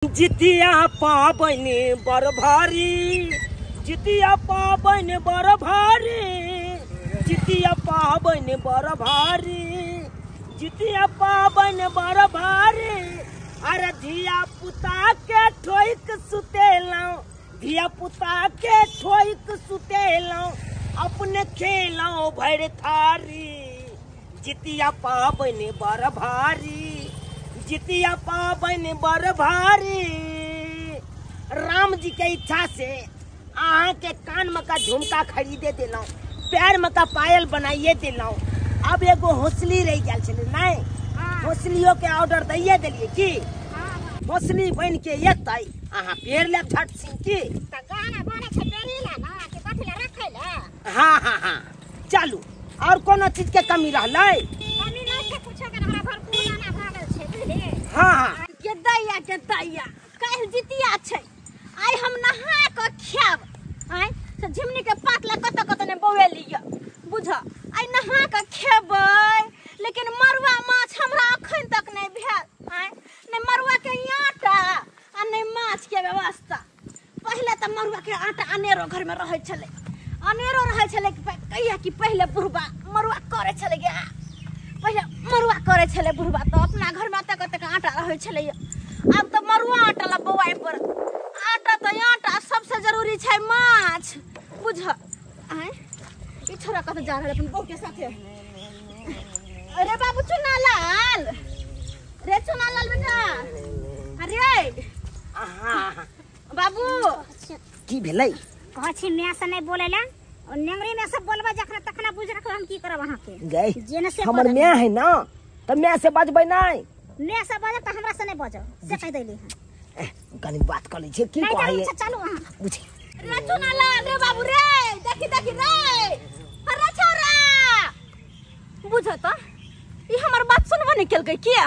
जितिया पाबन बड़ भारी, जितिया पाबन बड़ भारी, जितिया पाबन बड़ भारी, जितिया पाबन बड़ भारी। अरे धिया पुता के ठोक सुतेलौं, धिया पुता के ठोक सुतेलौं, अपने खेलौं भर थारी। जितिया पाबन बड़ भारी, जितिया पाबन बड़ भारी। राम जी के इच्छा से अहाँ के कान में का झुमका खरीदे दिलौं, पैर में का पायल बनाइए दिलौं। अब एगो हौसली रह गया छे नहीं, हौसलियों के ऑर्डर दैये दिलिए की हौसली बन के एतै अहाँ पेड़ ले झट सिंह की त गाना बने छे पेड़ी ला ना के कथि ला रखे ला। हाँ चलू। और कोनो चीज के कमी रहलै? कमी नहीं छे, कुछ के हमरा घर पुराना भागल छे बुझले। हाँ के दैया कल जितिया छे, आई हम नहा के खाब। आई से झिमनी के पात ला कत ने बौए लिया बुझ। आई नहा के खेबै, लेकिन मरुआ माछ हमरा अखन तक नहीं भेल। आई ने मरुआ के आटा आ ने माछ के व्यवस्था। पहले त मरुआ के आटा अनेरो घर में रहै छले, अनेरो रहै छले कहिया कि पहले बुढ़बा मरुआ करे छले गे। पहले मरुआ करे छले बुढ़बा तो अपना घर में तक आटा रहै छले। अब तो मरुआ आटा ला बौआई पर आटा तो आटा सबसे जरूरी छै माछ बुझ। आय ई छोरा कत जा रहल अपन बहू के साथे? अरे बाबू चुना लाल, रे चुना लाल बेटा। अरे बाबू की भेलै? कह छी मैं से नहीं बोलेला, और नेंगरी में सब बोलबा जखना तखना बुझ रख हम की करब अहाँ के। गई जेने से हमर मैं है ना, त मैं से बजबै नहीं। मैं से बजब त हमरा से नहीं बजब से कह देली है। कनी बात कर लै छै की नहीं कहै चलू चलू अहाँ बुझी। रे चुना लाल रे बाबू रे, देखी रे अरे छोरा बुझ त ई हमर बात सुनबो नहीं केलकै किया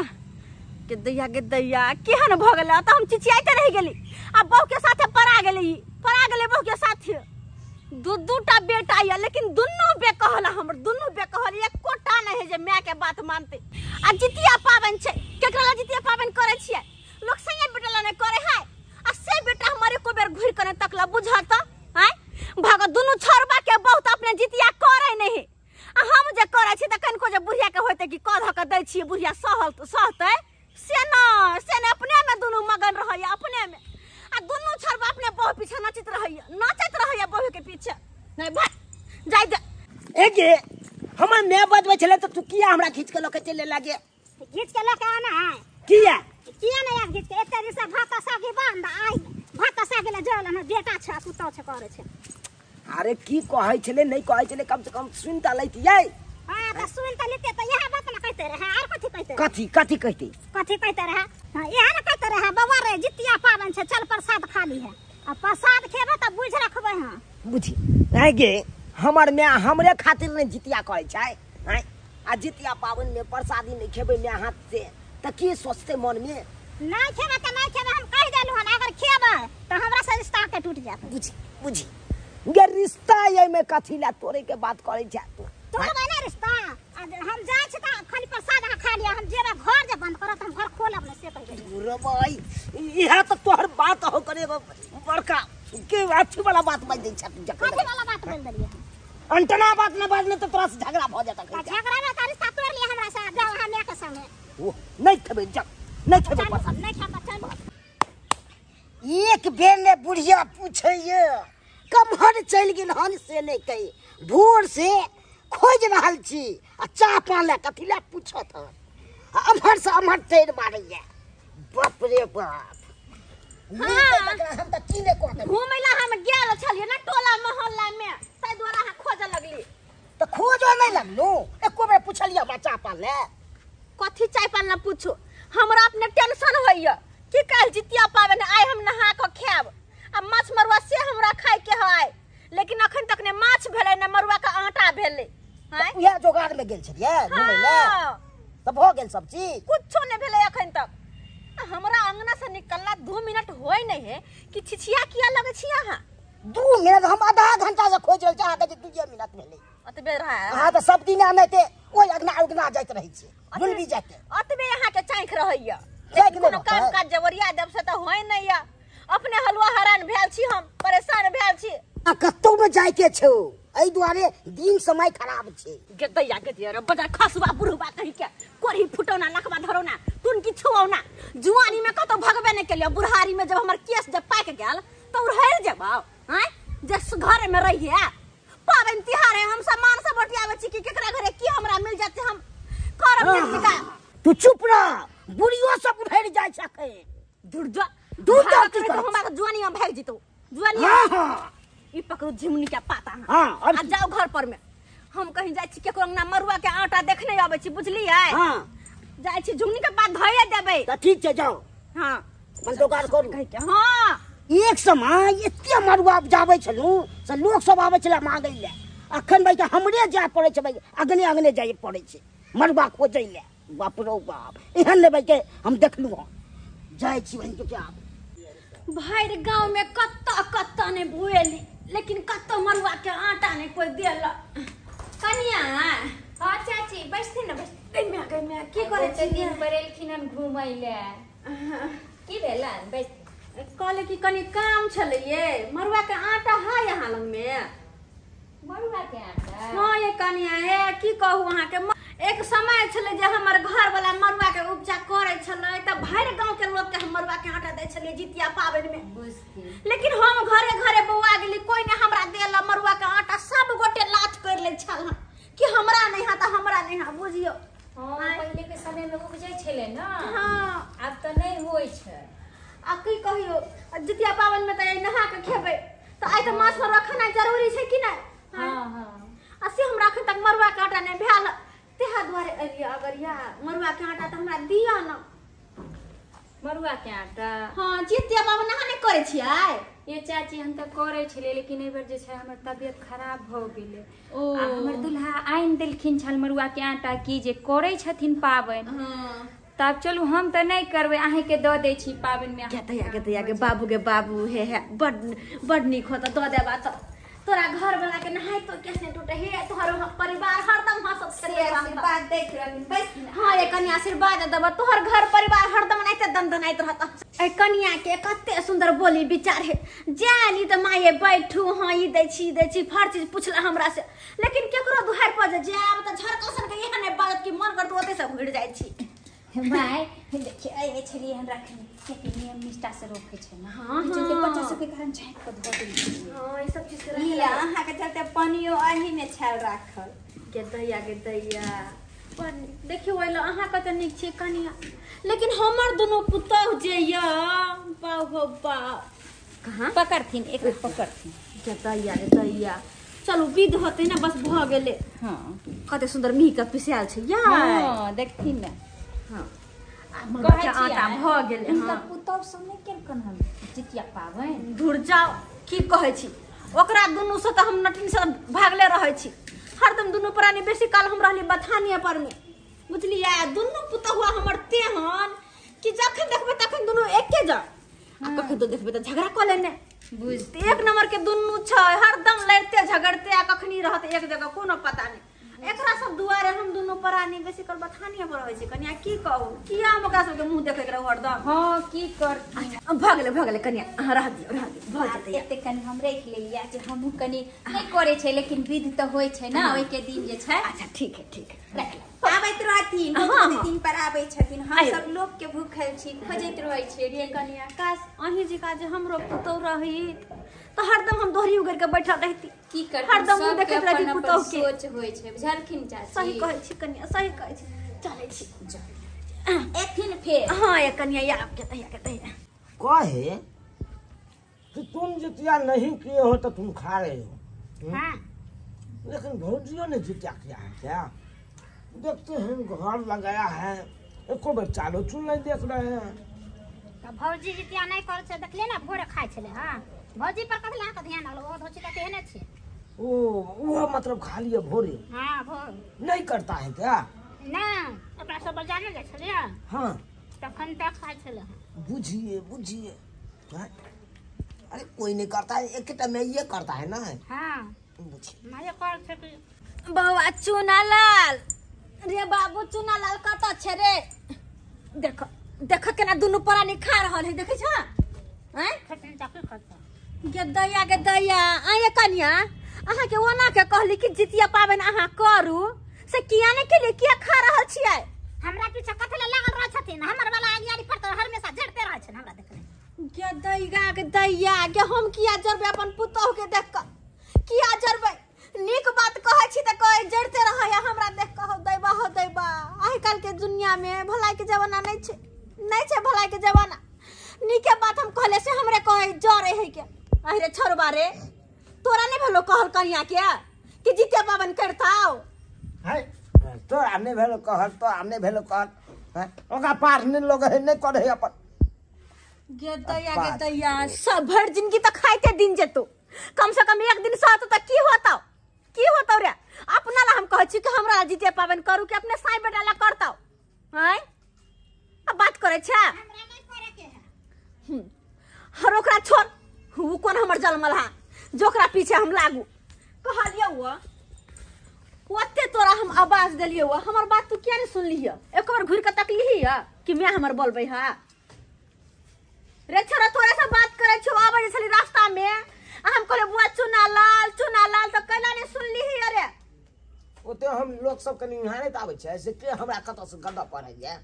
के दैया केहन भ गेलै। त हम चिचियाइते रह गेली, अब बहू के साथे परा गेली बहू के साथे। दूटा बेटा या, लेकिन दुन्नु बेकहल हमर, दुन्नु बेकहल एक कोटा नहीं है जे माय के बात मानते। आ जितिया पाबन छै, केकरा ला जितिया पाबन करे छियै? लोग संगे बेटा ला नहीं करे है। आ से बेटा हमारे को बेर घुर करे तकला बुझाता है भाग दुन्नु छोरबा के बहुत अपने जितिया करे नहीं। आ हम जे करे छी त कनको जे बुढ़िया के होते कि कह ध के दै छी बुढ़िया सहतै से न अपने में दुन्नु मगन रहय अपने में। आ दुन्नु छोरबा अपने बहु पीछे नाचत रहय बहु के पीछे। नहीं भाई जाय दे ए गे हमर मैं बजबै छले त तू किया हमरा खींच के लके चले लागे? खींच के लके आना है किया नहीं यार खींच के एते दिस भात सागी बांध आई भात सागी ला जल न बेटा छ पुतौ छ करे छ। अरे की कहै छले नहीं कहै छले, कम से कम सुन त लैतियै। हां त सुन त लेते त यह बात न कहते रहे। और कथि कहते कथी कहते रहे? हां यह न कहते रहे बाबा रे जितिया पाबन छ चल प्रसाद खा ली है। अब प्रसाद खेबे त बुझ रखबै। हां बुझी आ गे हमर मैं हमरे खातिर नहीं जितिया कहै छै। आ जितिया पाबन में प्रसादी नहीं खेबै मैं हाथ से त की सोचते मन में? नहीं खेबे त नहीं खेबे हम कह देलु हन, अगर खेबे त हमरा से रिश्ता के टूट जात। बुझी गे रिश्ता ये में कथी ला तोरे के बात करे छै तू? तोड़बै ना रिश्ता। हम जाय छ त खाली प्रसाद खा लिया, हम जेबे घर जे बंद करत हम घर खोलब न से कह देली। रे भाई इहा त तोहर बात हो करे बड़का के अच्छी वाला बात बाज दै छ। कथि वाला बात बोल देलिए? अंटना बात न बाजने तो तोरा से झगड़ा भ जाता। झगड़ा में त रिश्ता तोड़ लिया हमरा से जाओ हम के संगे। ओ नहीं खेबे जा नहीं खेबे प्रसाद नहीं खाता चल। एक बेर ने बुढ़िया पूछे ये कमहर चल गेल हन से नहीं कही, भोर से खोज रहल छी आ चाह पान ले कथी ला पूछत हन? अमहर से अमहर तेर मारैया बाप रे बाप। हम त चीने को घूमै ला हम गेल छलिए ना टोला मोहल्ला में, तै द्वारा हम खोज लगली। त खोजो नहीं लगलो, एको बेर पूछलिया हमरा चाह पान ले? कथि चाय पान ला पूछो? हमरा अपने टेंशन होइया कि काल जितिया पाबन आइ हम नहा के खाब। अब माछ मरुआ से हमरा खाय के है, लेकिन अखन तक ने माछ भेलै न मरुआ के आटा भेलै। हां उहे जोगाड़ में गेल छलिए घुमै ले त भ गेल सब चीज? कुछो नहीं भेलै अखन तक। हमरा अंगना से निकलला 2 मिनट होय नहीं है कि छिछिया किया लगे छी अहाँ? 2 मिनट हम आधा घंटा से खोज रहल चाह के 2 मिनट भेलै। अतबे रहा हां त सब दिन आनैते ओइ अगना जाइत रहै छी, भूल भी जाते। अतबे यहाँ के चाँख रहैया कोनो काम काज जवरिया देब से त होय नै या अपने हलवा हरान भेल छी हम परेशान भेल छी आ कत्तो में जाय के छौ एई दुआरे दिन समय खराब छे गे दैया गे दिया रे बजा खसबा बुढ़बा कहि के कोरी फुटौना लखबा धरौना तुन की छुऔना जुआनी में कतो भगबे नै केलियो बुढ़ारी में जब हमर केस जब पाक गेल त उड़हर जेबौ हैं जस घर में रहिए पावन तिहार है हम सामान सब बटियावे छी कि केकरा घरे की हमरा मिल जाते हम करब नहीं का तू चुप रह बुढ़ियो सब उड़हर जाय छके दूर जा हमरा जुआनी में भाग जितो जुआनी हां ई पकड़ो झिमनी के पाता हां आ जाओ घर पर में हम कहीं जाय छी केकरो अंगना मरुआ के आटा देखने आबै छी बुझलियै हां जाय छी झुमनी के पात धइए देबै त ठीक छै जाओ हां मन जोगाड़ करू कहि के हां एक समय एते मरुआ उपजाबै छलू से लोग सब आबै छला मांगै ले अखन भाई के हमरे जाय पड़ै छै भाई अगने अगने जाय पड़ै छै मरुआ खोजै ले बाप रो बाप एहन ले भाई के हम देखलू हन जाय छी भाई के क्या भाई गांव में कत्ता ने भुएली लेकिन कत्तो मरुआ के आटा ने कोई देल कनिया हां चाची बैठते न बैठ गई में की करे छी दिन बरेलखिन हम घुमय ले की भेलन बैठ कहले कि कनी काम छले ये मरुआ के आटा है यहाँ लंग में मरुआ के आटा हां ये कनिया है की कहू अहाँ के एक समय छले जे हमर घर वाला मरुआ के उपजा करे छले त भर गांव के लोग के हम मरुआ के आटा दे छले जितिया पाबन में बुझती लेकिन हम घरे घरे बौआ गेली कोई ने हमरा देला मरुआ के आटा सब गोटे लाच कर ले छल कि हमरा नहीं हा त हमरा नहीं हा बुझियो हां पहले के समय में उपजै छले ना हां अब त नहीं होय छै आ की कहियो जितिया पावन में त नहा के खेबै त आइ त माछ पर रखना जरूरी छै कि नहीं हां हां असी हमरा अखन तक मरुआ के आटा नहीं भेल तेहा द्वारे अलिया अगर या मरुआ के आटा त हमरा दिया न मरुआ के आटा हां जितिया पावन नहा नहीं करे छियै ये चाची हम त करे छले लेकिन ए बार जे छै हमर तबियत खराब भ गेले आ हमर दुल्हा आइन देलखिन छल मरुआ के आटा की जे करे छथिन पावन हां तब चलू हम त नहीं करबे अहे के द दे छी पावन में के बाबू के बाबू हे बड निक हो त द देबा त तोरा घर वाला के नहाय तो कैसे टूटे हे तोहर परिवार हरदम हंसत करे आशीर्वाद देख रहन बस हां ये कन्या आशीर्वाद देबा तोहर घर परिवार हरदम नाइते दंदनाइत रहत ए कन्या के कते सुंदर बोली विचार है जानी त माये बैठू हां ई दै छी हर चीज पूछला हमरा से लेकिन केकरो दुहार पर जाब त झरकसन के एहन बात की मन करत ओते से भिड़ जाय छी भाई देखिए ए छली हम रखनी के नियम निष्ठा से रोके छै ना हां जो के 50 के कारण झाँक के धो देली हां ई सब चीज ई अहाँ के चलते पानियो आही में छाल राखल के दैया पर देखियो ओइला अहाँ के त निक छी कनिया लेकिन हमर दोनों पुतौह जे या बाऊ हो बा कहां पकड़थिन एक पकड़थिन के दैया चलो विध होते ना बस भ गेले हां कते सुंदर मिही के पिसाल छै या हां देखथिन ना हां मरुआ के आटा भ गेले हां पुतौह सब ने केलकन हम जितिया पावन दूर जाओ की कहै छी ओकरा दुनु से त हम नटिन से भागले रहै छी हरदम दुनु प्राणी बेसी काल हम रहली बथानिया पर में बुझलियै दुनु पुतहुआ हमर तेहन कि जखन देखबे तखन दुनु एके जा आ कखन तो देखबे त झगड़ा क लेने बुझते एक नंबर के दुनु छै हरदम लड़ते झगड़ते आ कखनी रहत एक जगह कोनो पता नहीं एकरा सब दुआरे हम दुनु प्राणी बेसी काल बथानिया पर रहै छी कन्या की कहू किया हम ओकरा सब के मुंह देखे के हरदम हां की कर भ गेले कन्या अहाँ रह दियो भ जते एते कनी हम रख लेलिया जे हमहु कनी नहीं करे छै लेकिन विध त होय छै ना ओइ के दिन जे छै अच्छा ठीक है रख आबैत रहथिन दिन पर आबै छथिन हम सब लोग के भूखल छी खोजैत रहै छी रे कन्या काश अहीं जी का जे हमरो पुतौ रही तो हरदम हम दोहरी उगर के बैठल रहती की कर हरदम मुंह देखैत रही पुतौ के सोच होय छै बुझलखिन चाची सही कहै छी कन्या सही कहै छी चलै छी एथिन फेर हां ये कन्या या के तैया कहे कि तुम जितिया नहीं किए हो तो तुम खा रहे हो हां लेकिन भौजियों ने जितिया किया है क्या देखते हैं घर लगाया है एको बार चालो चुन नहीं देख रहे हैं तो भौजी जितिया नहीं कर से देखले ना भोरे खाए छले हां भौजी पर कथला के ध्यान आलो ओ धोची कते हेने छे ओ वो मतलब खा लिए भोरे हां भोर नहीं करता है क्या ना अपना सब जाने ले छले हाँ तखन तक खाए छले बुझिए अरे कोई नहीं करता है एक टाइम में ये करता है ना हां बुझिए माये कर छे कि बौआ चुनालाल रे बाबू चुनालाल कत छे रे देखो देख के ना दोनों प्राणी खा रहल है देखे छ हैं खटन चाकू खाता गे दैया आए कन्या अहाँ के ओना के कहली कि जितिया पाबन अहाँ करू से किया ने के लिए किया खा रहल छियै हमरा पीछे कथले लागल रह छथिन हमर वाला आगियारी पर तो हमेशा झड़ते रह छन हमरा देखले गे दैया के हम किया जरबे अपन पुतोह के देख के किया जरबे नीक बात कहै छी त कहै जड़ते रहै हमरा देख के हो दैबा आइ काल के दुनिया में भलाई के जमाना नहीं छे भलाई के जमाना नीके बात हम कहले से हमरे कहै जरे है के अरे छोरबा रे तोरा नहीं भेलो कहल कन्या के कि जितिया पावन करताओ है तो आने भेलो कहल तो आने भेलो कहल हैं ओका पार ने लोग है नहीं करे अपन गे दैया सब भर जिंदगी तो खाइते दिन जेतो कम से कम एक दिन सहतो त की होता रे अपना ला हम कहै छी कि हमरा जितिया पावन करू कि अपने साई बेटा ला करताओ हैं अब बात करे छ हमरा नहीं करे के है हर ओकरा छोड़ उ कोन हमर जलमल हा जोकरा पीछे हम लागू कहलियो हुआ ओते तोरा हम आवाज देलियो हुआ हमर बात तू किया नहीं सुनली है एक बार घुर के तकली है कि मैं हमर बोलबै हा रे छोरा तोरे से बात करे छो आवे छली रास्ता में हम कहले बुआ चुना लाल तो कैला नहीं सुनली है अरे ओते हम लोग सब कनी निहारे त आबै छै से के हमरा कत से गड्ढा पड़ै है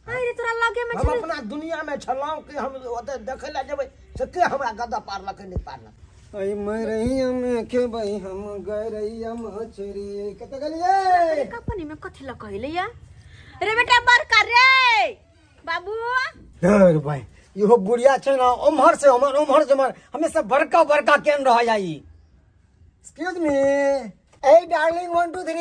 अरे तोरा लगे में हम अपना दुनिया में छलाऊ कि हम ओते देखे ला जेबै से के हमरा गड्ढा पारलक नहीं पारलक आई मैं रही में के भाई हम गए रही हम छोरी कत गलिए कंपनी में कथि ल कहले या रे बेटा बरका रे बाबू डर भाई इहो गुड़िया छै ना उम्हर से हमर हमेशा बड़का केन रह जाई एक्सक्यूज मी ए डार्लिंग 1 2 3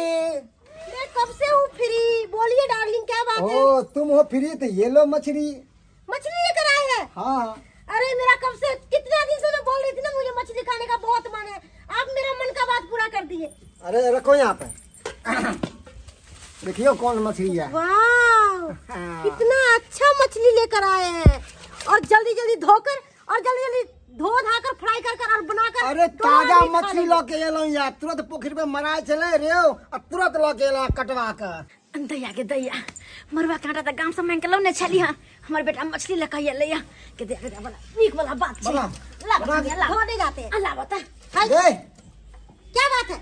रे कब से हूँ फ्री बोलिए डार्लिंग क्या बात है ओ तुम हो फ्री तो ये लो मछली लेकर आए हैं हाँ अरे मेरा कब से कितने दिन से मैं बोल रही थी ना मुझे मछली खाने का बहुत मन है आप मेरा मन का बात पूरा कर दिए अरे रखो यहाँ पे देखियो कौन मछली है वाह कितना अच्छा मछली लेकर आए हैं और जल्दी धोकर और जल्दी धो धाकर फ्राई कर और बनाकर अरे ताजा मछली लो के एलो यार तुरंत पोखरी पे मराए चले रे और तुरंत लो के एलो कटवा के दैया मरवा कांटा त गांव से मांग के लौने छली हां हमर बेटा मछली लेके आइले या के दे बना नीक वाला बात छै ला धोने जाते अल्लाह बता रे क्या बात है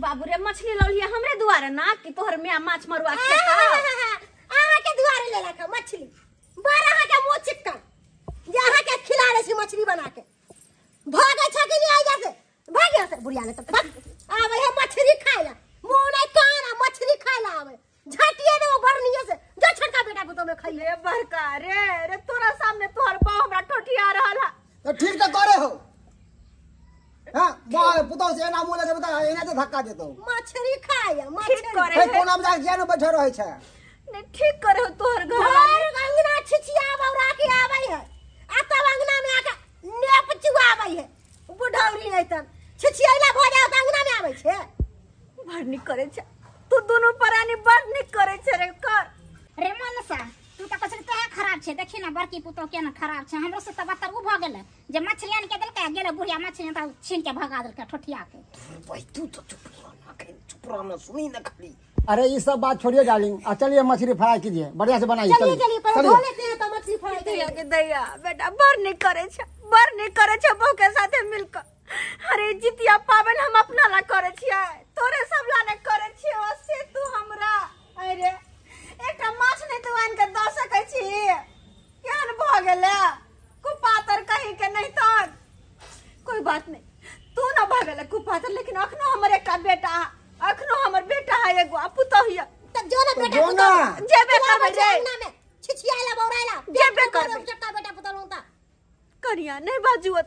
बाबू रे मछली लौ लिया हमरे दुआरे ना कि तोहर मियां माछ मरवा के आहा के दुआरे ले लका मछली बारह के मुंह चिक्कन जहाँ के खिला रहे छी मछली बना के भागे छ के लिए आइया से भागे से बुढ़िया ने तो आवे है मछली खाइला मुंह नहीं काना मछली खाइला आवे झटिए ने वो बरनिए से जो छटका बेटा को तो में खाई रे बरका रे तोरा सामने तोहर बाप हमरा ठोठिया रहल है तो ठीक तो करे हो हां बाय पुतो से ना मुले के बता एना से धक्का देतो मछली खाया मछली करे है कोन हम जा ज्ञान बैठे रहे छै नहीं ठीक करे हो तोहर घर वाले अंगना छिछिया बौरा के आवे है आता अंगना में आके नेप चुआबै है बुढ़ौरी नहीं तन छिछियाला भ जाओ त अंगना में आबै छे भरनी करे छ तू दोनों परानी भरनी करे छ रे कर रे मनसा तू त कसर त खराब छे देखी ना बड़की पुतो केना खराब छे हमरो से त बतर उ भ गेले जे मछलियन के देलके गेले बुढ़िया मछलियन त छीन के भगा देलके ठोठिया के भाई तू तो चुप रह ना सुनी ना खाली अरे ये सब बात छोड़िए डार्लिंग चलिए मछली फ्राई कीजिए बढ़िया से बनाइए चलिए पर धो लेते हैं तो मछली फ्राई करेंगे दैया बेटा भरनी करे छ बहू के साथे मिलकर अरे जितिया पावन हम अपना ला करे छियै तोरे सब ला ने करे छियै ओसे तू हमरा अरे एकटा माछ नहीं तू आन के द सकै छी केहन भ गेले कुपातर कहीं के नहीं तो कोई बात नहीं तू ना भ गेले कुपातर लेकिन अखनो हमर एकटा बेटा अखनो हमर बेटा है एगो पुतो हिया त जो ना बेटा पुतो जेबे करबे रे अंगना में छिछियाला बौराइला जेबे करबे चट्टा बेटा पुतो लौता करिया नहीं बाजुत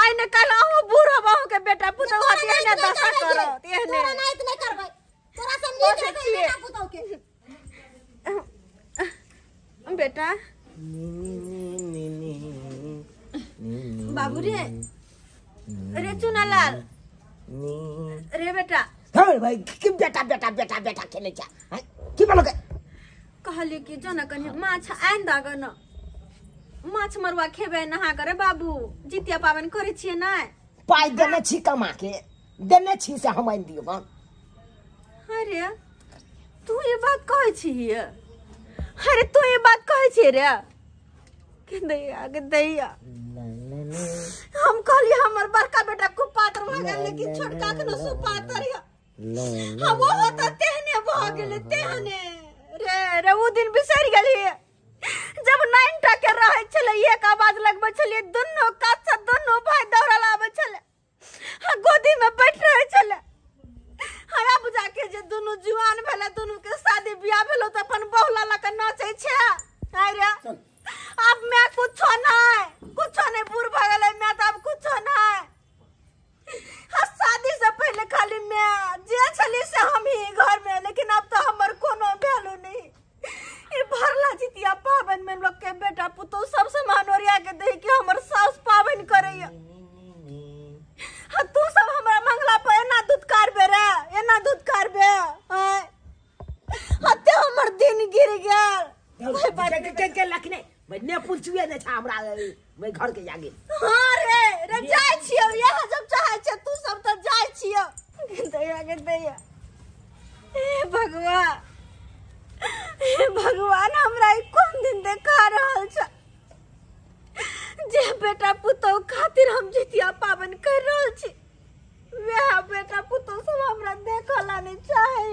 आई ने कहला हो बूढ़ा बाहू के बेटा पुतो हाथी ने दशा करो एहने तोरा नहीं इतने करबै तोरा समझे के बेटा पुतो के बेटा बाबू रे चुनालाल रे बेटा हे भाई कि बेटा खेले क्या की बोलोगे कहले कि जना कनी माछ आइन दाग न माछ मरुआ खेबे नहा करे बाबू जितिया पावन करे छिए ना पाई देने छी कमा के देने छी से हम आइन दियो अरे तू ये बात कहै छी अरे तू ये बात कहे छे रे के दैया हम कहली हमर बड़का बेटा कुपात्र भ गेल लेकिन छोटका के न सुपात्र या हम वो होता तेहने भ गेले तेहने रे वो दिन बिसर गेली जब 9 टा के रहे छले एक आवाज लगबे छले दोनों कात से दोनों भाई दौड़ा लावे छले गोदी में बैठ रहे छले हमरा बुझा के जे दोनों जुआन भेले दोनों के शादी बियाह भेलो त अपन बहुला ला के नाचे छे अरे अब मैं कुछ नहीं बुर भ गेले मैं त अब कुछ नहीं शादी से पहले खाली मैं जे छली से हम ही घर में लेकिन अब तो हमर कोनो वैल्यू नहीं ई भरला जितिया पावन में लोग के बेटा पुतो सबसे मानोरिया के दे कि हमर सास पावन करैया तू सब हमरा मंगला पे एना दुदकार बे रे एना दुदकार बे हते हमर दिन गिर गेल कोई बात के लखने ने पूछुए ने था हमरा मैं घर के जागे हां रे जाय छियो यहां जब चाहे छ तू सब त जाय छियो दया के दया हे भगवान हमरा ई कोन दिन देखा रहल छ जे बेटा पुतो खातिर हम जितिया पावन कर रहल छी वह बेटा पुतो सब हमरा देखला नहीं चाहे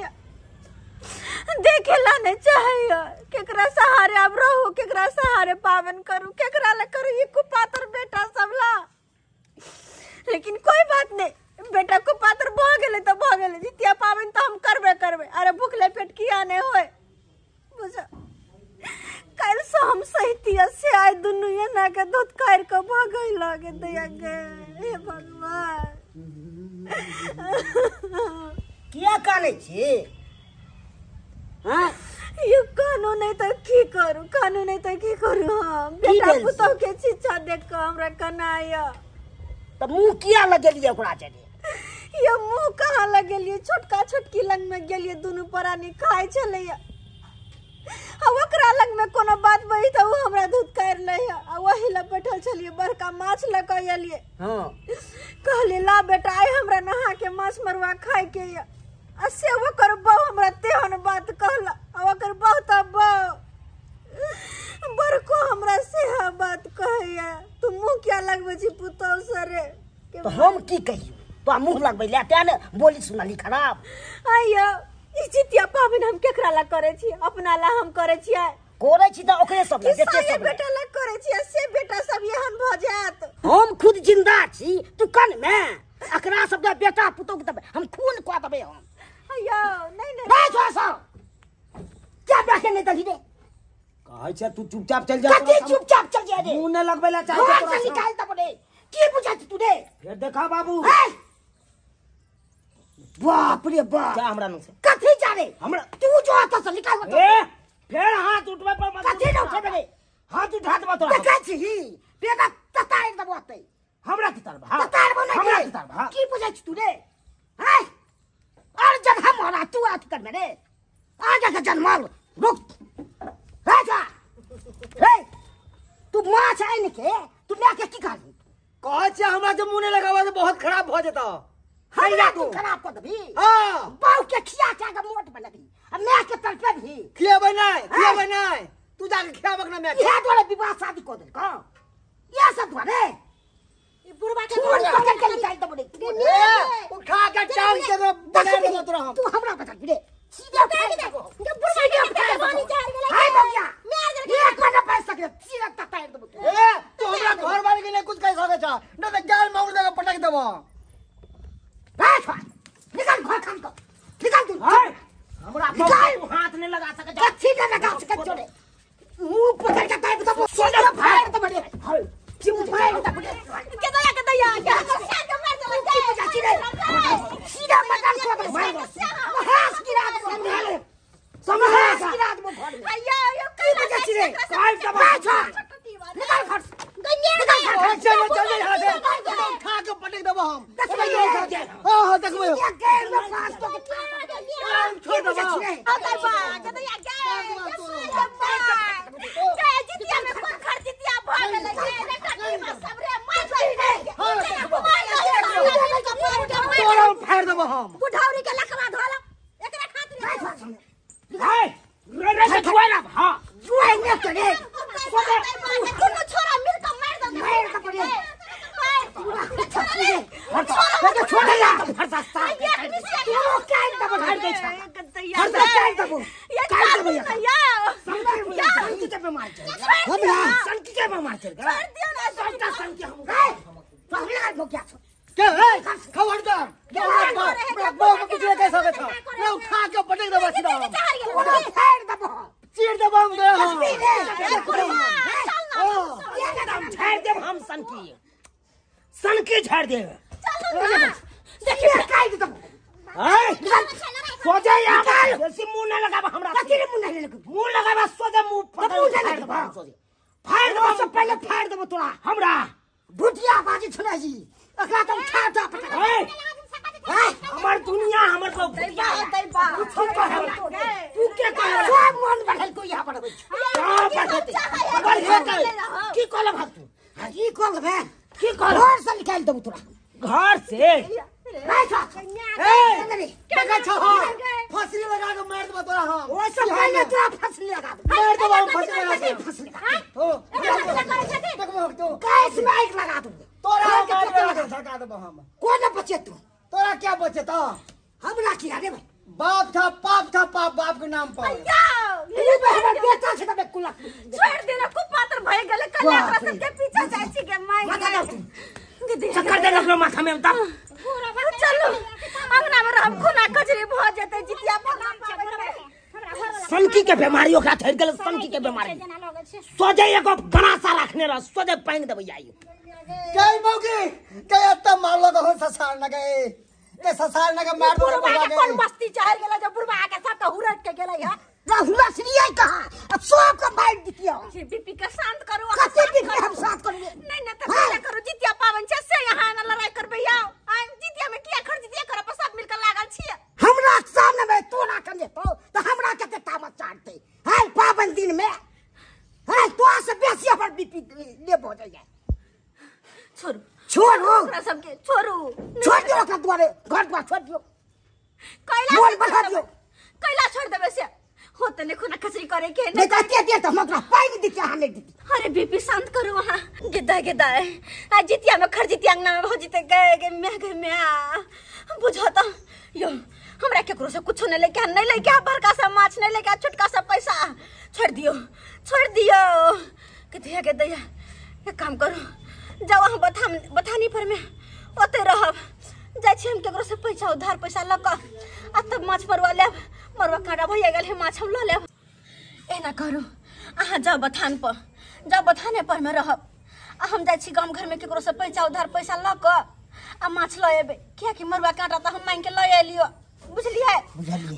देखेला नहीं चाहे केकरा सहारे अब रहू केकरा सहारे पावन करू केकरा ले करू ये कुपात्र बेटा सबला लेकिन कोई बात नहीं बेटा कुपात्र भ गेले त भ गेले जितिया पावन त हम करबे अरे भूखले पेट किया नहीं होए बुझा कल से हम सहितिया से आय दुनु ये ना के दूध कायर के भागै लागे दया गे हे भगवान किया काने छी हां ये कानून नहीं तो की करू हम बेटा पुतो के शिक्षा देख के हमरा कनाया त मुंह किया लगेलिए ओकरा चले ये मुंह कहां लगेलिए छोटका छोटकी लंग में गेलिए दुनु परानी खाय छलैया ओकरा लग में कोनो बात बही त वो हमरा दूध कर लैया वही ल बैठल छलिए बड़का माछ ल के एलिए हां कहली ला बेटा आइ हमरा नहा के माछ मरुआ खाय के या से वो कर बहु हमरा तेहन बात कहला ओकर बहु त बड़को हमरा से बात कहैया तू मुंह क्या लगबे छी पुतौ सरे तो हम की कहियो तो मुंह लगबै ले त ने बोली सुनली खराब आइयो ई जितिया पावन हम केकरा ला करे छी अपना ला हम करे छियै करे छी त ओकरे सब ले देखे सब बेटा ला करे छियै से बेटा सब एहन भ जात हम खुद जिंदा छी तू कन में अकरा सब दे बेटा पुतो के दबे हम खून को दबे हम अयो नहीं सो क्या बैठे नहीं दली दे कहै छै तू चुपचाप चल जा कथि चुपचाप चल जा रे मुंह ने लगबै ला चाहे तोरा निकाल त पड़े की बुझा तू दे फिर देखा बाबू बाप रे बाप क्या हमरा नु से कथि जा रे हमरा तू जो आता से निकाल मत ए फिर हाथ उठबे पर मत कथि न उठबे रे हाथ उठा दबा तोरा देखै छी बेगा ततार दबोते हमरा ततार भा ततार बने हमरा ततार भा की बुझै छी तू रे हाय और जगह मारा तू आत कर मेरे आजा के जनमाल रुक राजा रे तू माछ आइन के तू ले के की खाली कहै छै हमरा जे मुंह ने लगावा से बहुत खराब भ जेता हैया तू खराब कर दबी हां बाऊ के खिया के मोट बनबी अब मैं के तलपे भी खियाबै नहीं तू जाके खियाबक ना मैं ये तोरे विवाह शादी को दे का ये सब धरे ये बुढ़वा के पकड़ के निकाल दे बड़े उठा के टांग के बना दे तोरा हम तू हमरा बता दे सीधे उठा के देखो जब बुढ़वा के पानी चार गेले हाय भैया ये कोन पैसा के सीधा ततार दे तू हमरा घर वाले के लिए कुछ कह सके छ न त गाल माउर देके पटक देबो निकाल घर खान को निकाल तू हमरा हाथ नहीं लगा सके कच्ची न लगा सके छोड़े मुंह पकड़ के टाइप तो सोना फाड़ तो बड़े हाय चिम फाड़ तो बड़े के दया क्या शान के मार दे चाची रे सीधा मटन को मार दो हास की रात में संभाले समहास की रात में फाड़ भैया ये कई चाची रे काल का बात निकाल खट गन्ने चल यहां से खा के पटक देबो हम हां देखबो ये गेम में पास तो छोड़ दो अगर बा के दया क्या जितिया में कोन खर जितिया भाग ले टट्टी में सबरे मार दे तोरा फाड़ देबो हम बुढ़ावरी के लकवा धोला एकरा खातिर हाय रे छुआ ना हां लेके छोड़ या फरसा सा तू क्या दब हट गई छ हट क्या दब क्या दब या संकी के पे मार चल हमरा संकी के पे मार चल छोड़ दियो ना संका संकी हम पगला हो क्या के है खबरदार बो कुछ कैसा के छ ले उठा के पटक दे बस ना फाड़ दब चीर दब हम दे हम सनकी झाड़ दे देखिए काय दे तुम सोजा यार जैसे मुंह ना लगाबा हमरा तेरे मुंह नहीं लगे मुंह लगाबा सोजा मुंह फाड़ दो सब पहले फाड़ दो तोरा हमरा भुटिया बाजी छुना जी अखला तुम ठाटा पटा हमर दुनिया हमर को दैबा तू क्या कह रहा है मन बढ़ल को यहां पर कहां पढ़ते बढ़े की कोला भाग तू ई कॉल बे की कोला घर से निकाल दो तोरा घर से लगा छो फसली लगा के मार दो तोरा हम ओ सब पहले तोरा फसली लगा मार दो हम फसली हो देखो तो कैस माइक लगा दो तोरा मार सका दो हम कोन बचे तू तोरा क्या बचे तो हमरा किया दे भाई बाप था पाप बाप के नाम पर ये बहन बेटा से तबे कुला छोड़ देना कुपात्र भय गेले कन्या प्रसव के पीछे जाइ छी के माई चक्कर दे लगलो माथा में तब चलो अंगना में हम खुना कचरी भ जते जितिया सनकी के बीमारी ओकरा थैर गेल सनकी के बीमारी सोजे एगो गनासा रखने रह सोजे पांग देबै जाई कई मौगी कई त मारलो तो ससार न गए ए ससार न के मार दो कौन मस्ती चाहल गेला जब बुढ़वा के सब हुरट के गेलै है राहुला श्रीया कहां अब सब का बाइट दितियो बीपी के शांत करो कते बीपी हम साथ करेंगे नहीं ना तो क्या करो जितिया पावन छ से यहां ना लड़ाई करबै आओ आ जितिया में किया खर्च दिया कर पर सब मिलकर लागल छिए हमरा सामने में तो ना कर तो हमरा कते तामत चाटते है पावन दिन में है तो से बेसी पर बीपी ले हो जाए छोड़ो सबके छोड़ो छोड़ दियो का द्वारे घर द्वार छोड़ दियो मोल बढ़ा दियो कैला छोड़ देबे से होते लिखो ना खसरी करे के नहीं कहते दे तो हमरा पाई देती हमें देती अरे बीपी शांत करो वहां गिदा आ जितिया में खर जितिया अंगना में भौजीते गए मैं बुझाता यो हमरा केकरो से कुछ नहीं लेके नहीं लेके बड़का सा माछ नहीं लेके छोटका सा पैसा छोड़ दियो के दैया एक काम करो जाओ हम बथानी पर में ओते रहब जाय छी हम केकरो से पैसा उधार पैसा ल क आ तब माछ मरवा लेब मरवा काटा भइया गेल है माछ हम ल लेब एना करू अहाँ जाओ बथाने पर में रहब आ हम जाय छी गांव घर में केकरो से पैसा उधार पैसा ल क आ माछ ल एबे किया कि मरवा काटा त हम मांग के ल एलियो बुझलिए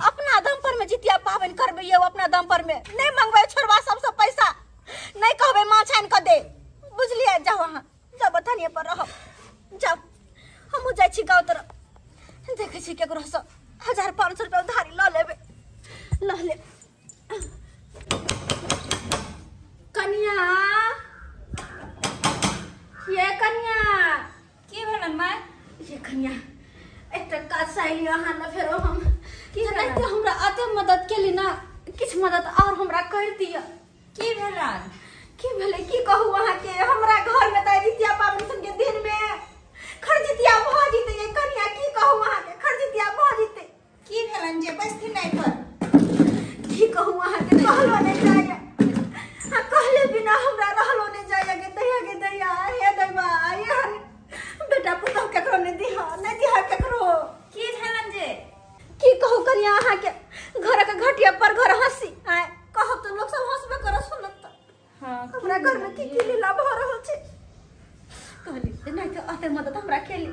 अपना दम पर में जितिया पावन करबे यो अपना दम पर में नहीं मांगबे छोरवा सबसे पैसा नहीं कहबे माछ आन क दे बुझलिए जाओ वहां जाओ बथाने पर रहब जाओ हम जाय छी गांव तरफ देखे छी केकरो से 1500 रुपया उधारी ल लेबे ल ले कन्या ये कन्या की भेलन माय ये कन्या एक काज साइली अहाँ न फेरो हम कि नहीं तो हमरा आते मदद के लिए ना किछ मदद और हमरा कर दिया की भेलन की भेले की कहू अहाँ के हमरा घर में त जितिया पावन सन के दिन में खरजितिया भ जिते ये कन्या की कहू अहाँ के खरजितिया भ जिते की भेलन जे बस्ती नहीं पर की कहू अहाँ के कहलो नहीं जाय आ कहले बिना हमरा रहलो नहीं जाय के दैया हे दैवा ये बेटा पुतौ केकरो नहीं दिहा केकरो की भेलन जे की कहू कन्या अहाँ के घर के घटिया पर घर हंसी आए कहब तो लोग सब हंसबे कर सुनत हां हमरा घर में की लीला भ रहल छै कहली नहीं तो आते मदद हमरा केली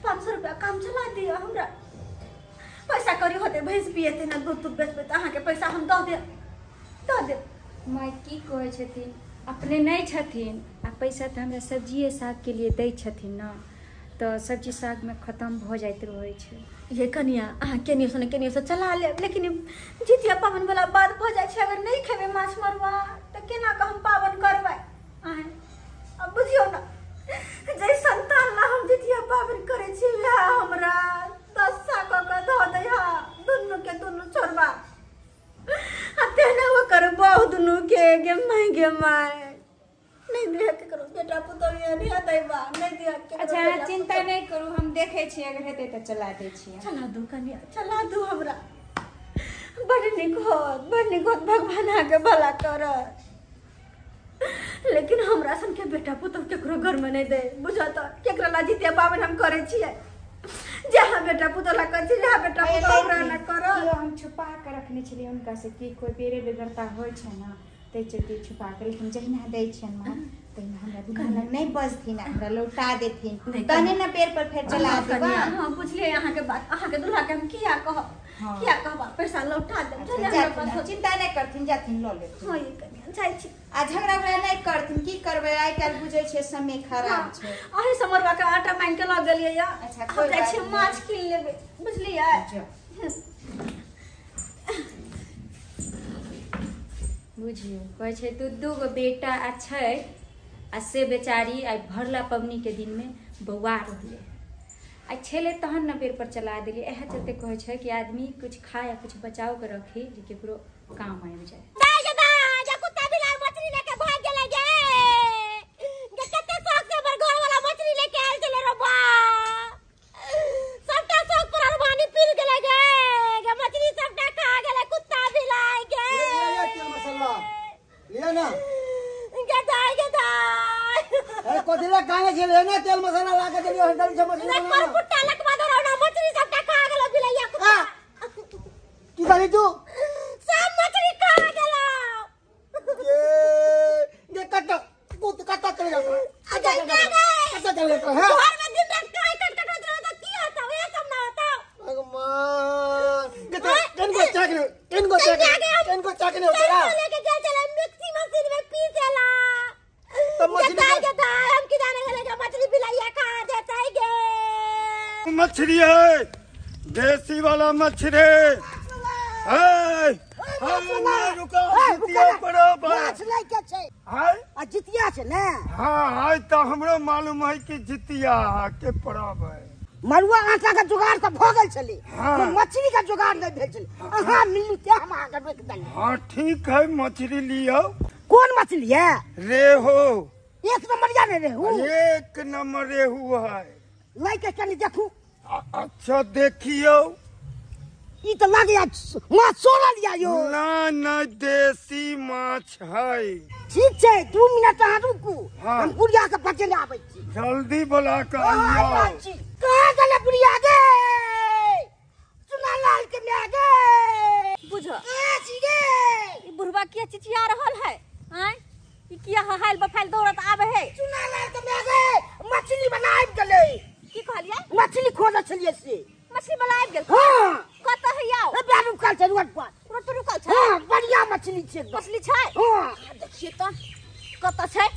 500 रुपया काम चला दिया हमरा पैसा करी होते भैंस पिएते ना दूध बेचबे त अहाँ के पैसा हम दे माय की कहै छथिन अपने नहीं छथिन आ पैसा तो हमरा सब्जी साग के लिए दै छथिन ना तो सब्जी साग में खत्म भ जाइत रहै छै ये कन्या अहाँ केनियो से चला ले लेकिन जितिया पावन वाला बात भ जाय छै अगर नहीं खेबे माछ मरवा त केना क हम पावन करबै अहाँ अब बुझियो ना जै संतान ला हम जितिया पावन करे छी वह हमरा 10 साक क ध दैहा दुनु के दुनु छोड़बा अते न वो कर बहु दुनु के माय नहीं दे के करो बेटा पुतो ये नहीं आदै बा नहीं दिया के अच्छा चिंता नहीं करू हम देखे छी अगर हेतै त चला दै छी चला दू कन्या चला दू हमरा बड़ निक होत भगवान आगे भला कर लेकिन हमरा सन के बेटा पुतो केकरो घर में नहीं दे बुझा त केकरा ला जीते पावन हम करे छियै जहाँ बेटा पुतो ला कर छी जहाँ बेटा पुतो हमरा ना करो हम छुपा के रखने छलिए उनका से कि कोई बेरे बेगरता होय छै ना तै चलते छुपा के लेकिन जहिना दै छियन मां तहिना हमरा दुकान लग नहीं बजथिन हमरा लौटा देथिन तने ना पेड़ पर फेर चला देबा हां बुझलिए अहाँ के बात अहाँ के दुल्हा के हम किया कहबा पैसा लौटा दे चिंता नहीं करथिन जाथिन ल ले हां ये कन्या जाय छी आ झगड़ा नहीं करथिन की करबे आइ काल बुझै छै समय खराब छै अहे समरवा के आटा मांग के ल गेलिए या अच्छा कोई जाय छी माछ कीन लेबे बुझलिए बुझियो कहै छै दू गो बेटा आ छै आ से बेचारी आई भरला पबनी के दिन में बौआ रहले आई छेले तहन न पेड़ पर चला देली एह चलते कहै छै कि आदमी कुछ खाए या कुछ बचाव के रखी जे केकरो काम आबि जाए तेल मसाला ला के दियो हंडल से मछली पर पुट्टा लकवा दो ना मछली सब खा गेलो बिलैया की करी तू सब मछली खा गेलो ये कट चले जाओ अच्छा चले जाओ है घर में दिन रात काय कट रहा तो की होता ये सब ना होता भगवान इनको चकने होता लेके चल चले मिक्सी मशीन में पीसेला तब मछली है देसी वाला मछली है जितिया छै ने हाँ तो हमरो मालूम है कि जितिया के परब है मरुआ आटा का जुगाड़ तो भ गेल छले हाँ। मछली का जुगाड़ नहीं भेल छले अहाँ मिलू ते हम आगे रोक देली हाँ ठीक है मछली लियो कौन मछली है रेहू एक नंबर या रेहू एक नंबर रेहू है लाई के कनी देखू अच्छा देखियो ई तो लागे माछ सोना लिया यो ना देसी माछ है ठीक छै 2 मिनट अहाँ रुकू हाँ। हम बुढ़िया के पकड़े आबै छी जल्दी बुला कर आइयो कहां गेले बुढ़िया गे सुना लाल के ले गे बुझ आ छी गे ई बुढ़वा के चिचिया रहल है हैं ई किया हहाल बफाल दौड़त आबे है सुना लाल के ले गे मछली बनाइब गेले की कहलिए मछली खोज छलिए से मछली बनाइब गेल हां कत है याओ ए बाबू काल छै रोड पर रुकल छै हां बढ़िया मछली छै मछली छै हां देखिए तो कत छै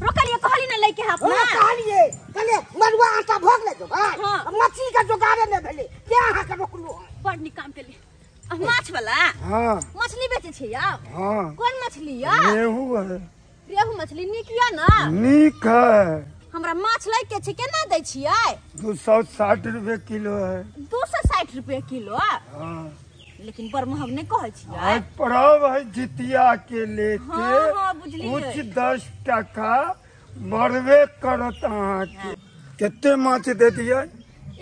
रोकलिए कहली ना लेके हाथ हां कहलिए कले मरुआ आटा भोग ले जो भाई हाँ। मछली का जुगाड़े ने भेले के अहाँ के रोकलू बड़ निक काम केली माछ वाला हाँ मछली बेचे छै याओ हाँ कौन मछली या रेहू है रेहू मछली निक या ना नीक है हमरा माछ लै के छै केना दै छियै 260 रुपए किलो है 260 रुपए किलो हाँ लेकिन बड़ महग नहीं कहै छियै आज परब है जितिया के लेके हाँ, बुझलियै। कुछ 10 टका बढ़बे करत अहाँ के कितने माछ दे दिए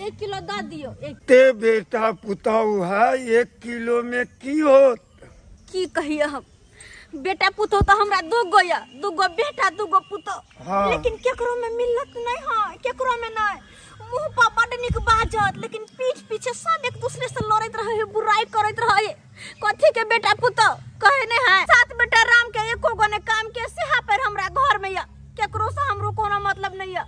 1 किलो दऽ दियो ते बेटा पुतौ है 1 किलो में की होत की कहिए हम बेटा पुतो तो हमरा दूगो या दूगो बेटा दूगो पुतो हाँ। लेकिन केकरो में मिलत नहीं है केकरो में नहीं मुंह पर बड़ निक बाजत लेकिन पीठ पीछे सब एक दूसरे से लड़त रहे है बुराई करत रहे है कथी के बेटा पुतो कहे ने है सात बेटा राम के एको गो ने काम के सेहा पर हमरा घर में या केकरो से हमरो कोनो मतलब नहीं है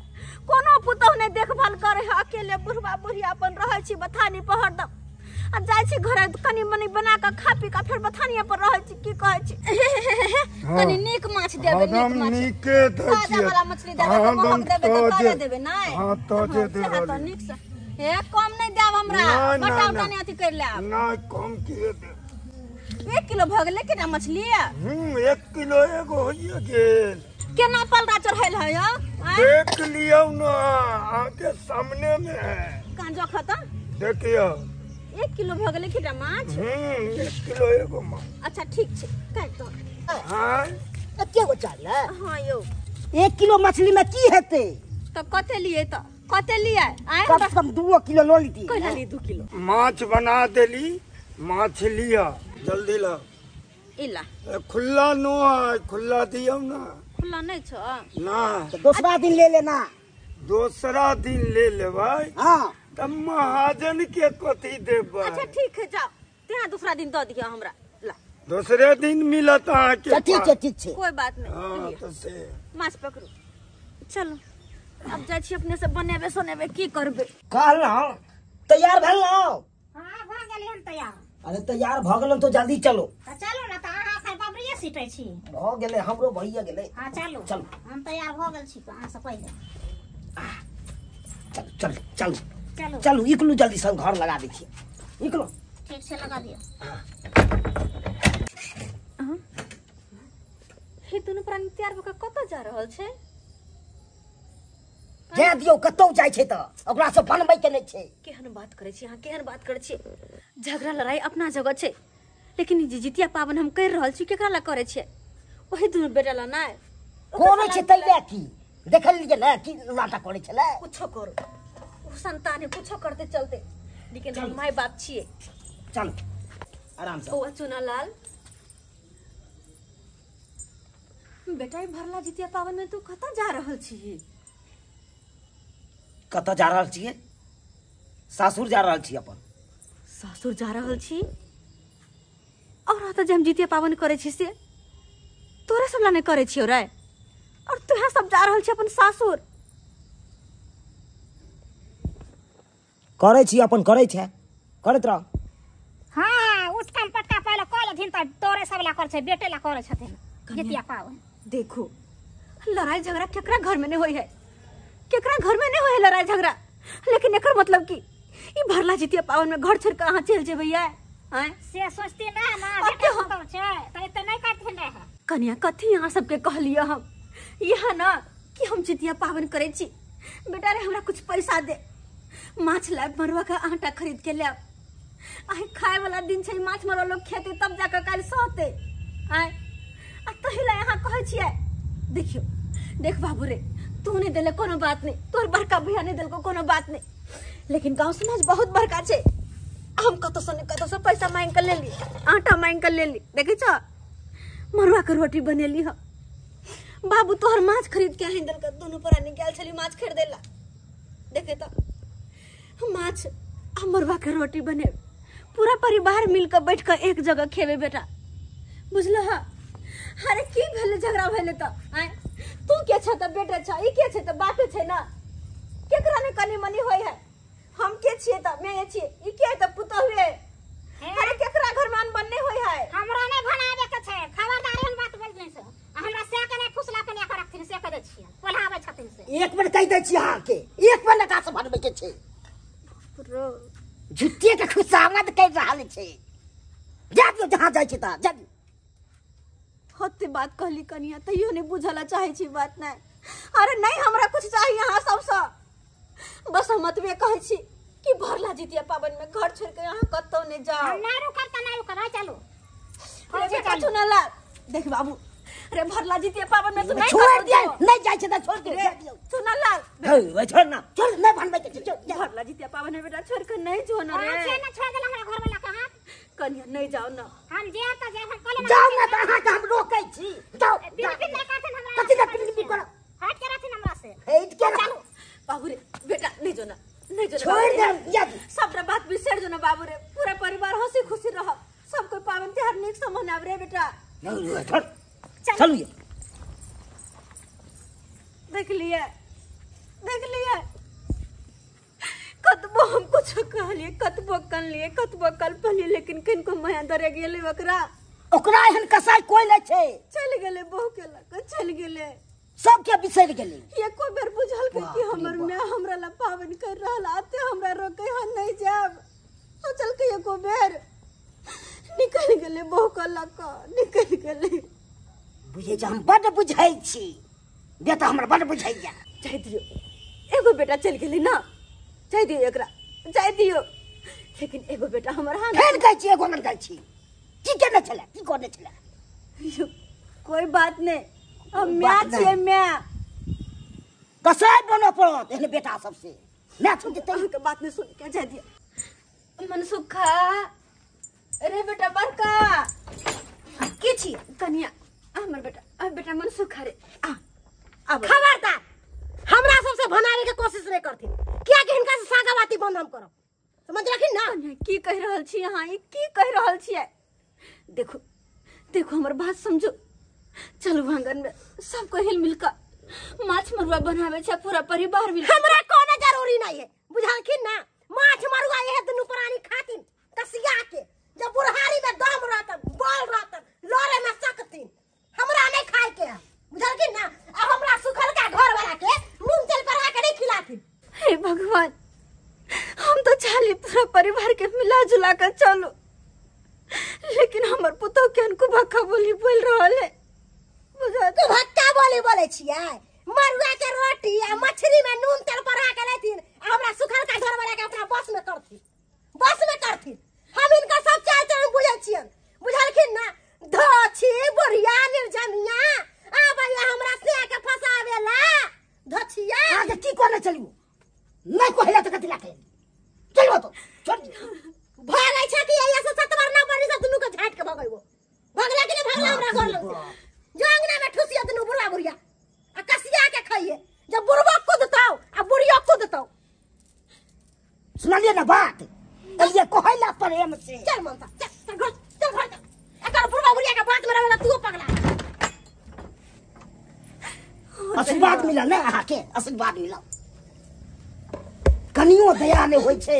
कोनो पुतो ने देखभाल करे है अकेले बुढ़वा बुढ़िया अपन रहे छी बथानी पर हरदम आ जाय छी घर कनी मनी बना के खा पी के फिर बथानिया पर रहे छी की कहे छी कनी नीक माछ देबे नीक माछ नीके ताजा वाला मछली देबे तो महग देबे तो ताजा देबे नहीं हां ताजे देबे तो नीक से हे कम नहीं देब हमरा बटा उटा नहीं अथी कर ले ना कम किए दे 1 किलो भ गेले केना मछली 1 किलो एगो होइए गेल केना पलड़ा चढ़ैल है यो देख लियो ना आके सामने में है कान जो खत्म देखियो 1 किलो भ गेले केना माछ 1 किलो एगो माछ अच्छा ठीक छै काट तो हां एते गो चाल है हां यो 1 किलो मछली में की हेते? तो कते लिए तो कते लिए आए कम से कम 2 किलो लो लीती। कहला ली 2 किलो माछ बना देली, माछ लिया जल्दी ला। इला खुला नो है, खुला दियो ना। खुला नहीं छ ना तो दूसरा दिन ले लेना। दूसरा दिन ले ले भाई। हाँ तब महाजन के कथी देबा। अच्छा ठीक है जाओ तेरा दूसरा दिन दो दिया हमरा ला। दूसरे दिन मिलत के ठीक है ठीक है। कोई बात नहीं हाँ लिया। तो से माछ पकड़ू चलो अब जाय छी अपने से बनेबे सोनेबे की करबे। कहल ना तैयार भेल ना? हाँ भ गेली हम तैयार। अरे तैयार भ गेलन तो जल्दी चलो। तो चलू ना, तो अहाँ खैर बबरिये सीटै छी। भ गेले हमरो भइया गेले। हाँ चलू चलू। हम तैयार भ गेल छी अहाँ से पहिले। चल चल चल चलू चलू इकलू जल्दी सब घर लगा देखिए। इकलो ठीक से लगा दियो। हे दुनू प्राणी तैयार भऽ कऽ कतऽ जा रहल छै? जे दियो कतौ जाय छै त ओकरा से बनबै के नै छै। केहन बात करे छी अहाँ, केहन बात करे छी? झगड़ा लड़ाई अपना जगह छै, लेकिन ई जे जितिया पावन हम कर रहल छी केकरा ला करे छियै? वही दुनू बेटा ला ना कोन छै तैले की देखल लिए ना की लाटा करे छले। कुछो करो ओ संतान है कुछो करते चलते, लेकिन हम माय बाप छियै। चल आराम से। बौआ चुनालाल बेटा ई भरला जितिया पावन में तू कतऽ जा रहल छी? कतऽ जा रहल छियै? सासुर जा रहल छी अपन। सासुर जा रहल छी? और आता जे हम जितिया पावन करे छी से तोरे सब ला नहीं करे छियो रे, और तू यहाँ सब जा रहल छी अपन सासुर। करे छी अपन करे छै करत रह। हाँ उठ काम पटका पहले कॉल दिन त तोरे सब ला कर छै, बेटे ला करे छथिन जितिया पावन। देखो लड़ाई झगड़ा केकरा घर में नहीं होई है, केकरा घर में नहीं होई है लड़ाई झगड़ा, लेकिन एकर मतलब की ई भरला जितिया पावन में घर छोड़ के अहाँ चल जेबै या? हैं से सोचती ना ना बेटे तो छै त एते नहीं करथिन रे। कन्या कथी यहाँ सबके कहलिए हम यहाँ ना कि हम जितिया पावन करे छी। बेटा रे हमरा कुछ पैसा दे, माछ लाब मरवा का आटा खरीद के लाब। आइ खाए वाला दिन छै, माछ मरवा लोग खेते तब जाकर काल सहते। आइ आ तहिला यहाँ कहै छियै देखियो देख बाबू रे तू नहीं देले कोनो बात नहीं, तोर बड़का भैया नहीं देलको कोनो बात नहीं, लेकिन गांव समाज बहुत बड़का छै। हम कतो से पैसा मांग कर ले ली, आटा मांग कर ले ली, देखे छ मरुआ के रोटी बनेली ह। बाबू तोहर माछ खरीद के हिंदल के दोनों प्राणी गेल छली माछ खरीदेला। देखे तो माछ आ मरुआ के रोटी बने, पूरा परिवार मिलकर बैठ कर एक जगह खेबे बेटा, बुझल ह? अरे की भेले झगड़ा भेले त आय तू के छ त बेटा छ, ई के छ त बापे छ ना, केकरा ने कनी मनी होय है। हम के छिए त मैं छिए, ई के त पुतो हुए। अरे केकरा घर मान बनने होय है। हमरा नहीं बनावे के छै, खबरदार एहन बात बोल नै से। हमरा से के नहीं फुसला के नहीं रखथिन से कह दे छियै, बोलावे छथिन से। एक मिनट कह दे छी अहाँ के, एक मिनट का से बनबै के छै। झुट्टिए के खुशामद कर रहल छै। जा दियो जहां जाय छी त जा। होते बात कहली कनिया तैयो नहीं बुझला चाहे छी बात नहीं। अरे नहीं हमरा कुछ चाहिए यहाँ सबसे, बस हम अतबे कहे छी कि भरला जितिया पावन में घर छोड़ के यहाँ कतो नहीं जाओ। नहीं रुकर त नहीं रुकर, चलो अरे बेटा चुनाला देख बाबू, अरे भरला जितिया पावन में तू नहीं छोड़ दिया, नहीं जाय छै त छोड़ दे। चुनाला हे छोड़ ना, छोड़ नहीं बनबै के छै। भरला जितिया पावन में बेटा छोड़ के नहीं जो ना रे। से ना छोड़ देला हमरा घर वाला के हाथ। कनिया नहीं जाओ ना, हम जे त जे हम कॉल जाओ ना त अहाँ के हम रोकै छी। जाओ बिल्कुल नहीं करथिन हमरा। कथि ना बिल्कुल करो, हट के रखथिन हमरा से। हेट के ना बाबू रे बेटा नहीं जो ना, नहीं जो ना छोड़ दे। जा सबटा बात बिसर जो ना बाबू रे, पूरा परिवार हंसी खुशी रह, सब कोई पावन त्योहार नीक से मनाव रे बेटा। नहीं छोड़ चलो ये देख लिए कतबो हम कुछ कहलिए, कतबो कन लिए, कतबो कल पलिए, लेकिन किनको माया दरे गेले ओकरा एहन कसाई कोई नहीं छै। चल गेले बहु के लक चल गेले, सब के बिसर गेले। एको बेर बुझल के कि हमर माय हमरा ला पावन कर रहल, आते हमरा रोके हम नहीं जाब। सोचल के एको बेर निकल गेले बहु के लक निकल गेले। बुझे हम बड़ बुझाई छी, बेटा हमरा बड़ बुझाइया। जाय दियो एगो बेटा चल गेले ना, जाय दियो एकरा जाय दियो, लेकिन एगो बेटा हमर हाथ फेर कहै छी एगो मन कहै छी की केने छले, की करने छले। कोई बात नहीं, अब मैं छिए मैं कसाई बनो पड़त एहन बेटा सबसे मैं सुन जते के बात नहीं सुन के जा दिया मनसुखा अरे बेटा बड़का के छी कन्या हमर बेटा बेटा मनसुखा रे अब खबरदार हमरा सबसे बनावे के कोशिश नहीं करथिन किया कि हिनका से सागावाती बंद हम करब समझ रखिन ना कन्या की कह रहल छी अहाँ ई की कह रहल छियै देखो देखो हमर बात समझो चलू आंगन में सबको हिल मिलकर माछ मरुआ बनावे छै पूरा परिवार मिल हमरा कोनो जरूरी नहीं है बुझलखिन ना माछ मरुआ ये दुनु प्राणी खातिन कसिया के जब बुढ़ारी में दम रहत बोल रहत लोरे में सकतिन हमरा नहीं खाए के बुझलखिन ना अब हमरा सुखल का घर वाला के मूंग तेल पर के नहीं खिलाथिन हे भगवान हम तो चाली पूरा परिवार के मिला जुला कर चलो लेकिन हमर पुतो के अनको भक्का बोली बोल रहल है बुझा तू भक्का बोली बोले छियै मरुआ के रोटी आ मछली में नून तेल पर के लेथिन हमरा सुखल का घर वाला के अपना बस में करथिन हम इनका सब चाल चलन बुझै छियन बुझलखिन ना धोछी बुढ़िया निर्जनिया आ भैया हमरा से के फसावेला धोछिया आगे की करने चलियो नहीं कहला त कथि लाके चलो तो चल भागै छ कि एया से सतवर ना पड़ी सब दुनु के झाट के भगैबो भगला कि नहीं भगला हमरा घर लग जो अंगना में ठुसिया दुनु बुढ़ा बुढ़िया आ कसिया के खाइए जब बुढ़वा कूदताओ आ बुढ़िया कूदताओ सुनलिए ना बात ये कहला प्रेम से चल मनता चल घर एकर बुढ़वा बुढ़िया के बात में रहला तू पगला आशीर्वाद मिला ना आके आशीर्वाद मिला कनियो दया नहीं होय छे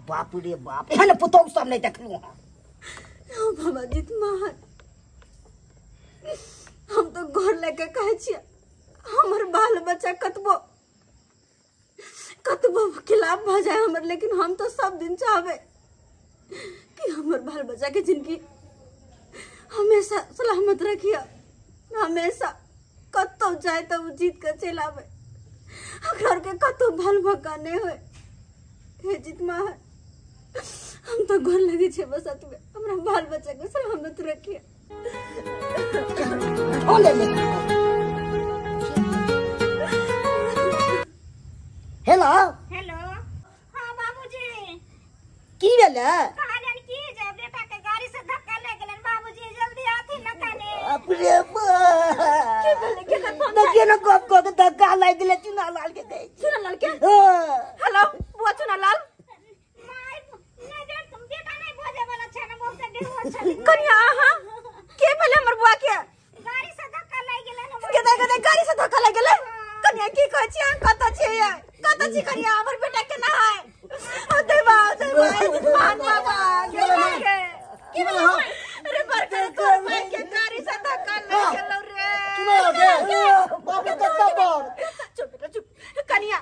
बाप रे बाप एहन पुतौ सब नहीं देखलू ओ बाबा जीत महान हम तो घर लेके कहे छियै हमर बाल बच्चा कतबो खिलाफ भ जाए हमर लेकिन हम तो सब दिन चाहबे कि हमर बाल बच्चा के जिंदगी हमेशा सलामत रखिए हमेशा कतो जाए तो जीत के चल आवे घर के कतो भल भका नहीं होए हे जीत महान हम तो घर लगे छे बस में हमरा बाल बच्चा के सलामत रखिए हेलो हेलो हाँ बाबूजी की भेले कहलन की जे बेटा के गाड़ी से धक्का लग गेलन बाबूजी जल्दी आथी न कने अपने की भेले के देखिए ना कब को धक्का लग गेले चुना लाल के गई चुना लाल के हेलो बुआ चुना लाल माय नजर तुम बेटा नहीं बोझे वाला छ न बहुत बेहोश छ कन्या हां के भेले हमर बुआ के गाड़ी से धक्का लग गेलन के गाड़ी से धक्का लग गेले कन्या की कहै छी कत छी कन्या हमर बेटा के ना है ओ देवा मान बाबा के बोला अरे बरका को मैं के गाड़ी से धक्का लग गेलो रे बाप कत्ता पर चुप बेटा चुप कन्या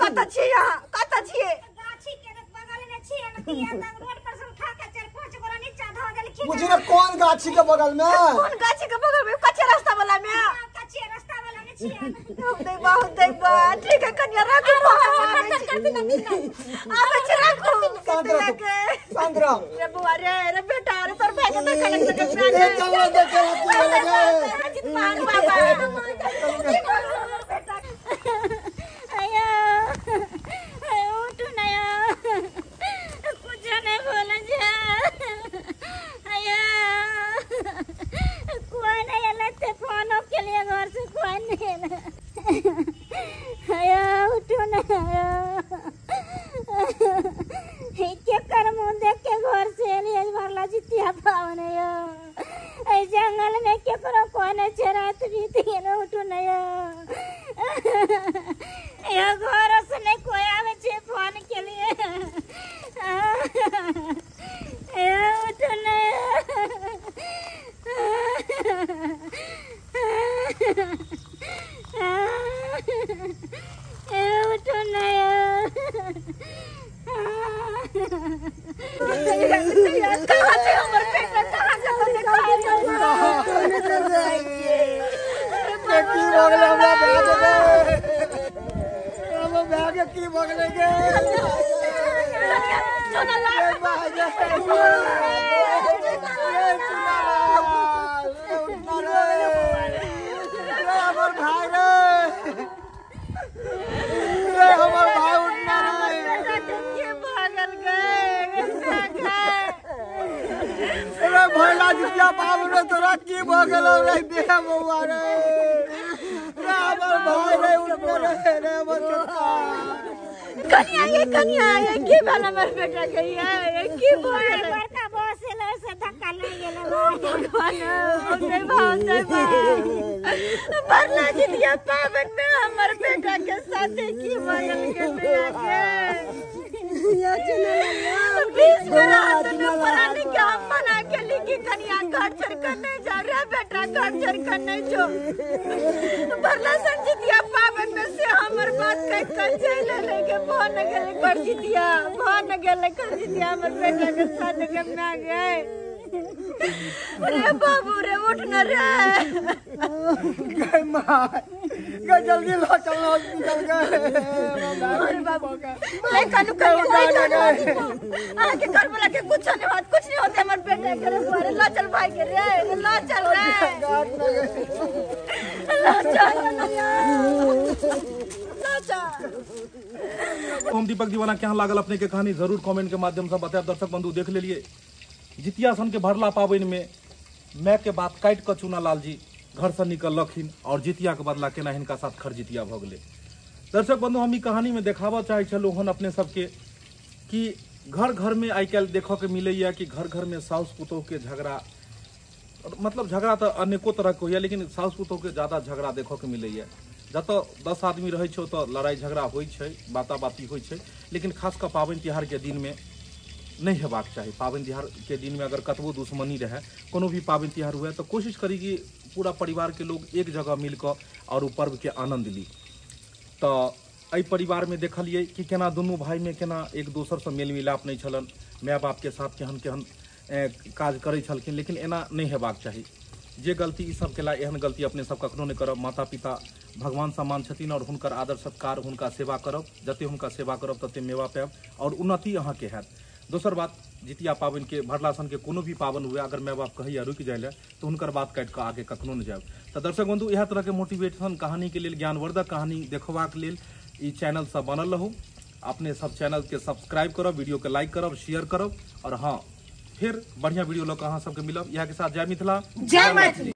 कत छी यहां कत छी गाछी के बगल में छी न किया रोड पर से उठा के 4-5 गोरा नीचा धो देलखिन मुझे ना कौन गाछी के बगल में कौन गाछी के बगल में कच्चे रास्ता वाला में कच्चे रास्ता वाला में छी देवा ठीक है कन्या रखो आबे छ रखो सांद्रा रे बुआ रे बेटा रे तोर भाई के देखा लग सके ए चलो देखे जीत मान बाबा बेटा आया उठ नया कुछ नहीं बोला जा आया कोई नहीं अलग से फोन के लिए घर से कोई नहीं आया उठो ना के कर मुंह देख के घर से लिए भरला जितिया पावन ए जंगल में के करो कोने चरात बीत गेलो उठो ना ये घर से नहीं कोई आवे छे फोन के लिए ए उठो ना उठो ना कहां से हमर पेट में कहां से तो दिखाई की बगल हमरा भाग की बगल के चुना लाल भाई रे दे बउआ रे हमर भाई रे उठने रे हमर कक्का कन्या ये की वाला मर बेटा गई है ये की बोल बड़का बॉस से धक्का लग गेल भगवान ओके भाव से बरला जितिया पावन में हमर बेटा के साथ की बगल के बेटा या चले बीस रात में पराने के हम मना के लिखी कन्या घर छोड़ कर नहीं जा रहा बेटा घर छोड़ कर नहीं जो बरला संजितिया पावन में से हमर बात कह कर चले लेके फोन गेले कर जितिया हमर बेटा के साथ करना गए अरे बाबू रे उठ न रे गए मां गए जल्दी लो चलो हॉस्पिटल गए अरे बाबू ले कानू कर आके कर बोला के कुछ नहीं होते हमर बेटा के रे ला चल भाई के रे ला चल रे ला चल हम दीपक दीवाना क्या लागल अपने के कहानी जरूर कमेंट के माध्यम से बताया। दर्शक बंधु देख लिए जितिया सन के भरला पाबन में मैं के बात काट कर चुना लाल जी घर से निकलखिन और जितिया के बदला केना हिनका साथ खरजितिया भ गए। दर्शक बंधु हम कहानी में देखावा चाहे छलु हन अपने सबके कि घर घर में आई काल देख के मिले कि घर घर में साउस पुतोह के झगड़ा मतलब झगड़ा तो अनेको तरह के होइए लेकिन साउस पुतोह के ज्यादा झगड़ा देख के मिले जत 10 आदमी रहे छो तो लड़ाई झगड़ा होइ छै बाता बाती होइ छै लेकिन खास कर पाबनि तिहार के दिन में नहीं हेबाक चाही। पाबनि तिहार के दिन में अगर कतबो दुश्मनी रहे कोनो भी पाबनि तिहार हुए तो कोशिश करी कि पूरा परिवार के लोग एक जगह मिलकर और पर्व के आनंद ली। तो एहि परिवार में देखलिए कि केना दुनू भाई में केना एक दोसर से मेल मिलाप नहीं छलन, माय बाप के साथ केहन केहन काज करै छलखिन लेकिन एना नहीं हेबाक चाही। जे गलती ई सब केला एहन गलती अपने सब कखनो नहीं करब। माता पिता भगवान समान छथिन और हुनकर आदर सत्कार हुनका सेवा करब, जते हुनका सेवा करब तते मेवा पायब और उन्नति अहाँ के हैत। दोसर बात जितिया पाबनि के भरला सन के कोनो भी पाबनि हुए अगर माय बाप कहैया रुकि जाए तो हुनकर बात काटि कऽ आगे कखनो नहीं जायब। तो दर्शक बंधु इएह तरह के मोटिवेशन कहानी के लेल ज्ञानवर्धक कहानी देखबाक लेल ई चैनल से बनल रहू। अपने सब चैनल के सब्सक्राइब करब, वीडियो के लाइक करब, शेयर करब और हाँ फिर बढ़िया वीडियो लऽ कऽ अहाँ सबके मिलब। इएह के साथ जय मिथिला, जय मैथिली।